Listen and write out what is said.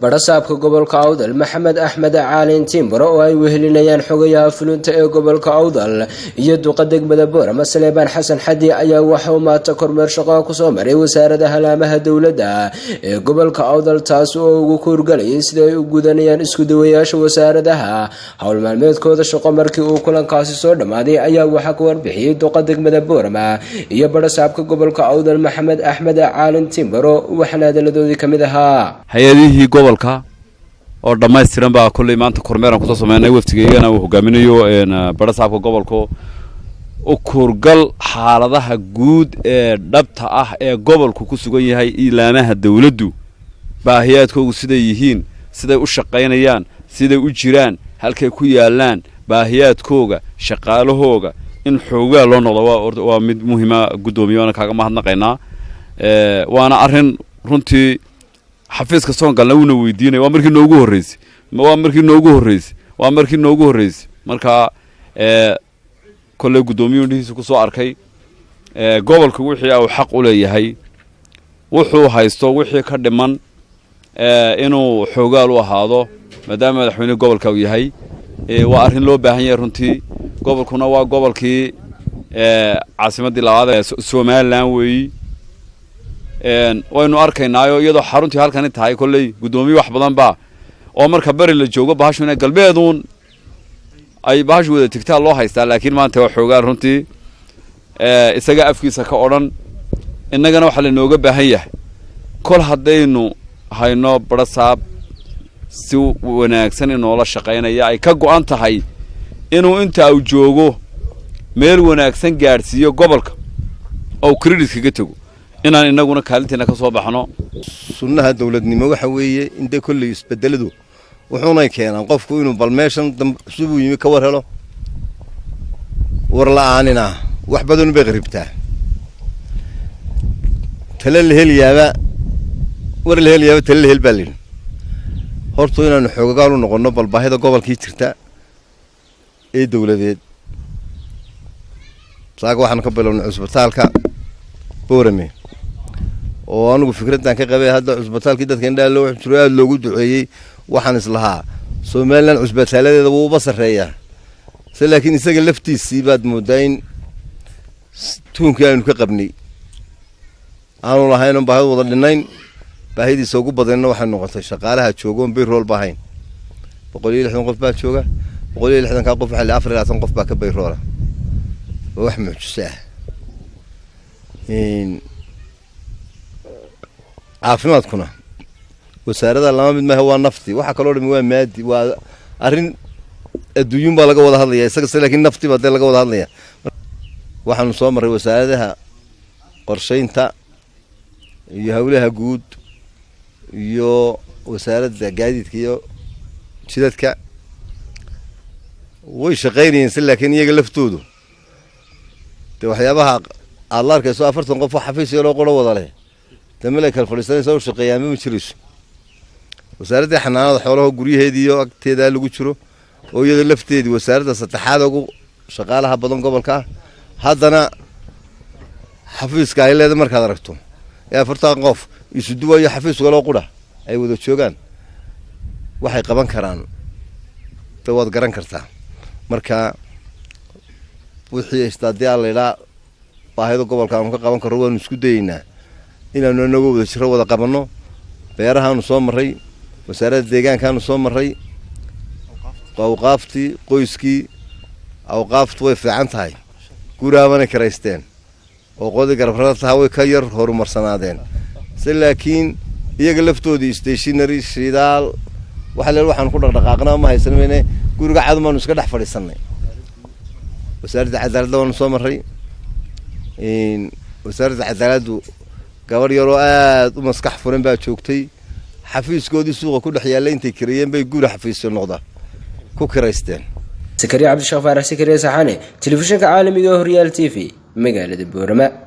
barasaabka gobolka Awdal Maxamed Axmed Caalin Timbro oo ay wehelinayaan xogayaha fulinta ee gobolka Awdal iyo duqa degmada Boorama Saleebaan Xasan Xadi ayaa waxa uu maanta kormeer shaqo ku soo maray wasaaradda halaamaha dawladda ee gobolka Awdal taas oo ugu kurgalay sida ay u gudanayaan isku dawayaasha wasaaradaha hawl maalmeedkooda shaqo markii uu kulankaasi soo dhamaaday ayaa waxa ku warbixiyay duqa degmada Boorama iyo barasaabka gobolka Awdal Maxamed Axmed Caalin Timbro waxana hadaladoodii kamid ahaa hay'adihii gobolka oo dhammaystiran baa kulli maanta kormeeran ku soo sameynay waftigeeyana uu hogaaminayo barasaabka gobolka oo kurgal xaaladaha guud ee dhabta ah ee gobolku ku sugan yahay ilaamaha dawladdu baahiyaadkoodu siday yihiin siday u shaqeynayaan siday u jiraan halkay ku yaalaan baahiyaadkooda shaqaalahooga in xoogaa loo noqdo waa mid muhiim ah gudoomiyana kaaga mahadnaqaynaa waana arin runtii xafiiska Soomaaliya una weydiinay waa markii noogu horeysay marka kulay gudoomiyadiisa ku soo arkay gobolka wixii uu xaq u leeyahay wuxuu haysto wixii ka dhiman inuu xoogaal u ahaado maadaama madaxweyne gobolka uu yahay waa arin loo baahan yahay runtii gobolkuna waa gobolkii caasimadii labaad ee Soomaaliland weey waynu arkaynaayo iyadoo xaruntii halkan tahay kulay gudoomiye wax badan baa oo marka bari la joogo baashuna galbeedun ay baash wada tigtaa loo haystaa laakiin maanta waa xoogaa runtii isaga afkiisa ka oran innagana waxa la nooga baahan yahay kol hadaynu hayno barasaab si wanaagsan in la shaqeynaya ay ka go'an tahay inuu inta uu joogo meel wanaagsan gaarsiiyo gobolka oo credit kaga tago inaan inaguna kaalinteena ka soo baxno sunnaha dawladnimo waxa weeye inta kulli isbedeladu wuxuuna keenan qofku inuu balmeeshan cusub u yimi ka war helo war la'aanina wax badan bay qaribtaa talal heliyaaba war la heliyaaba talal hel balin horto inaan xoogaal u noqono bal baahida gobolkii jirta ee dawladeed saaga waxaan ka bilownay cusbitaalka Boorame oo anigu fikradan ka qabay hadda cusbitaalkii dadka indhaha loo xiro aad loogu duceeyay waxaan islahaa Soomaaliland cusbitaaladeeda wuu basareeyaa laakiin isaga laftiisii baad moodayn tuunka aanu ka qabnay aanu lahayn baahid wada dhinayn baahidiisa ugu badanna waxay noqotay shaqaalaha joogoon payroll baahayn 160 qof baa jooga 160 ka qof xal 24 qof baa ka payroll wax muujisa caafimaadkuna wasaaradda lama mid ma waa nafti waxa kale oo dhimi waa maadi waa arin adduun baa laga wada hadlayaa isaga laakiin nafti baa laga wada hadlayaa waxaanu soo maray wasaaradaha qorsheynta iyo hawlaha guud iyo wasaaradda gaadiidka iyo jidadka way shaqeynayeen laakiin iyaga laftoodu waxyaabaha allaarka soo 40 qof xafiis loo qoro wada leh tamilay kala fadhiisanaysa oo shaqeeyaan ma jiriso wasaaradda xanaanada xoolaha guryaheedii iyo agteeda lagu jiro oo iyada lafteedii wasaaradda saddexaad ugu shaqaalaha badan gobolka haddana xafiiska ay leedahay markaad aragto 40 qof isu duwayo xafiiska loo qura ay wada joogaan waxay qaban karaan tawaad garan kartaa marka wixii istaadiyaal leeyahay baahida gobolka aan ka qaban karo waan isku dayeynaa inaanu nagu wada jiro wada qabanno beerahaanu soo maray wasaaradda deegaankaanu soo maray awqaaftii qoyskii awqaaftu way fiican tahay guraabana kareysteen oo qodi garbarada way ka yar horumarsanaadeen laakiin iyaga laftoodii stationary shidaal waxaan ku dhaqdhaqaaqnaa ma haysanayne guriga cadmaanu iska dhex fadhiisanay wasaaradda cadaaladda waan soo maray wasaaradda cadaaladdu gabar yar oo aad u maskax furan baa joogtay xafiiskoodii suuqa ku dhex yaallay intay kirayeen bay guri xafiisyo noqda ku kireysteen Sakariya Cabdi Shafaar Sakariya Saxane telefishinka caalamiga Horyal TV magaalada Boorama